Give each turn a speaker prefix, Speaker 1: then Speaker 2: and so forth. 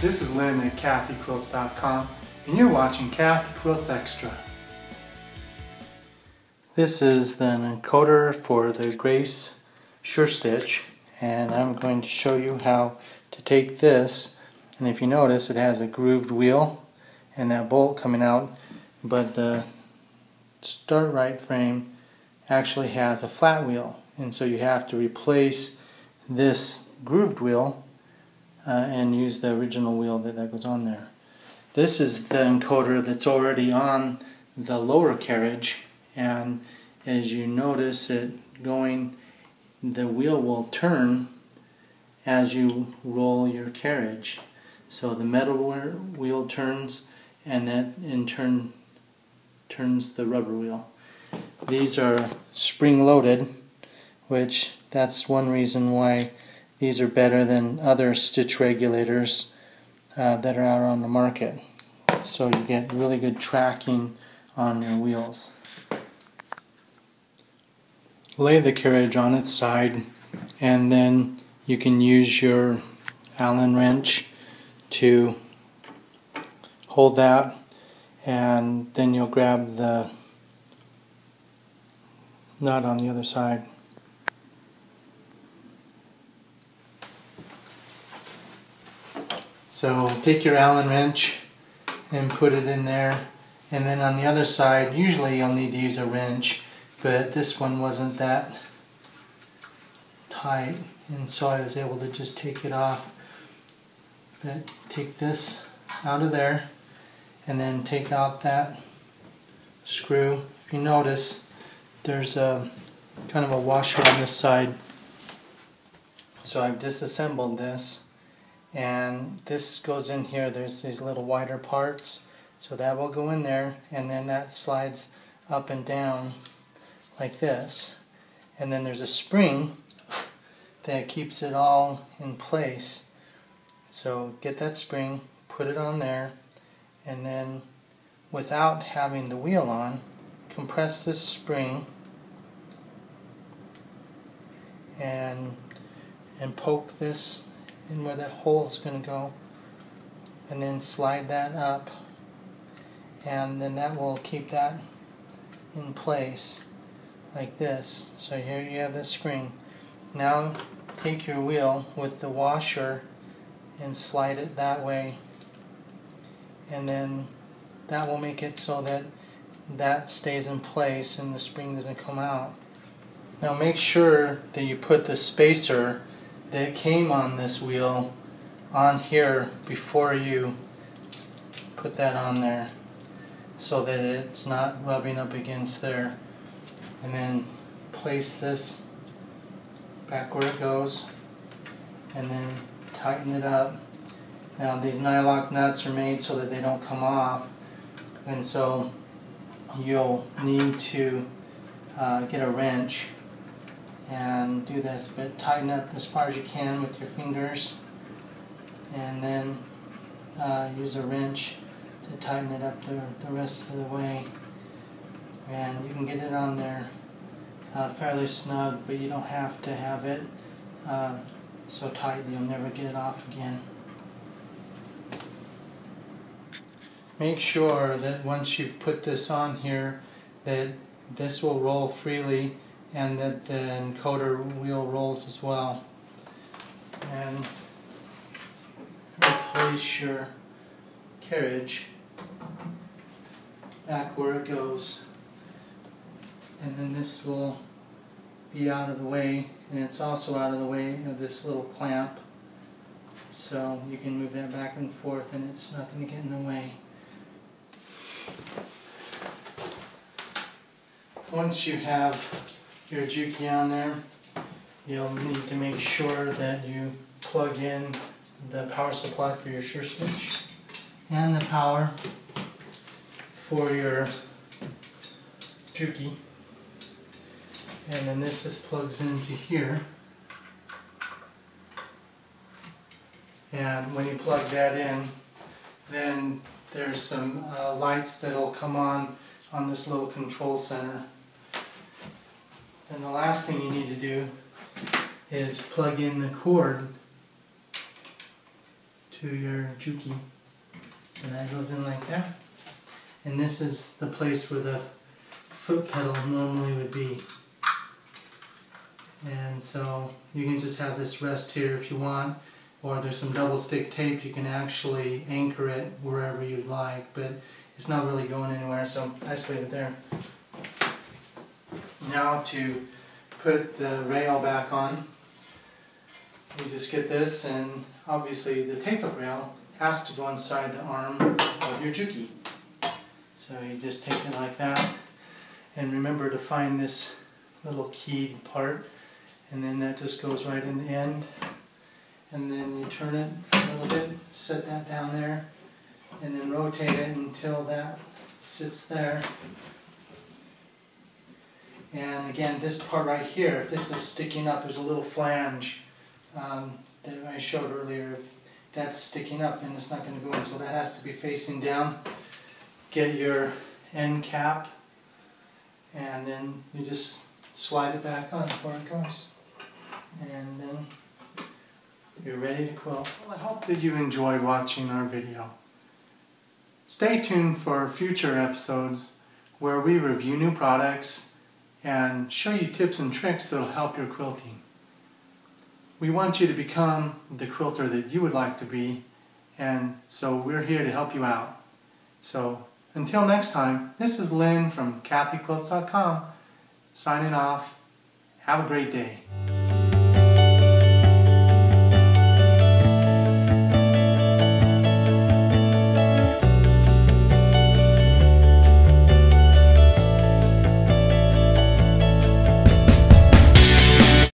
Speaker 1: This is Lynn at KathyQuilts.com, and you're watching Kathy Quilts Extra. This is an encoder for the Grace SureStitch, and I'm going to show you how to take this, and if you notice it has a grooved wheel and that bolt coming out, but the start right frame actually has a flat wheel, and so you have to replace this grooved wheel and use the original wheel that goes on there. This is the encoder that's already on the lower carriage, and as you notice it going, the wheel will turn as you roll your carriage. So the metal wheel turns, and that in turn turns the rubber wheel. These are spring loaded, which that's one reason why these are better than other stitch regulators that are out on the market. So you get really good tracking on your wheels. Lay the carriage on its side, and then you can use your Allen wrench to hold that, and then you'll grab the nut on the other side. So take your Allen wrench and put it in there, and then on the other side, usually you'll need to use a wrench, but this one wasn't that tight, and so I was able to just take it off. But take this out of there, and then take out that screw. If you notice, there's a kind of a washer on this side. So I've disassembled this, and this goes in here. There's these little wider parts, so that will go in there, and then that slides up and down like this, and then there's a spring that keeps it all in place. So get that spring, put it on there, and then without having the wheel on, compress this spring and poke this in where that hole is going to go, and then slide that up, and then that will keep that in place like this. So here you have the spring. Now take your wheel with the washer and slide it that way, and then that will make it so that that stays in place and the spring doesn't come out. Now make sure that you put the spacer that came on this wheel on here before you put that on there, so that it's not rubbing up against there. And then place this back where it goes, and then tighten it up. Now these nylock nuts are made so that they don't come off, and so you'll need to get a wrench and do this, but tighten up as far as you can with your fingers, and then use a wrench to tighten it up the rest of the way. And you can get it on there fairly snug, but you don't have to have it so tight that you'll never get it off again. Make sure that once you've put this on here that this will roll freely, and that the encoder wheel rolls as well. And replace your carriage back where it goes, and then this will be out of the way, and it's also out of the way of this little clamp, so you can move that back and forth and it's not going to get in the way. Once you have your Juki on there, you'll need to make sure that you plug in the power supply for your SureStitch and the power for your Juki, and then this plugs into here, and when you plug that in, then there's some lights that will come on this little control center. And the last thing you need to do is plug in the cord to to your Juki. So that goes in like that. And this is the place where the foot pedal normally would be. And so you can just have this rest here if you want, or there's some double stick tape, you can actually anchor it wherever you'd like, but it's not really going anywhere, so I just leave it there. Now to put the rail back on, you just get this, and obviously the take-up rail has to go inside the arm of your Juki. So you just take it like that, and remember to find this little keyed part, and then that just goes right in the end, and then you turn it a little bit, set that down there, and then rotate it until that sits there. And again, this part right here, if this is sticking up, there's a little flange that I showed earlier. If that's sticking up, then it's not going to go in, so that has to be facing down. Get your end cap, and then you just slide it back on where it goes. And then you're ready to quilt. Well, I hope that you enjoyed watching our video. Stay tuned for future episodes where we review new products and show you tips and tricks that will help your quilting. We want you to become the quilter that you would like to be, and so we're here to help you out. So until next time, this is Lynn from KathyQuilts.com signing off. Have a great day.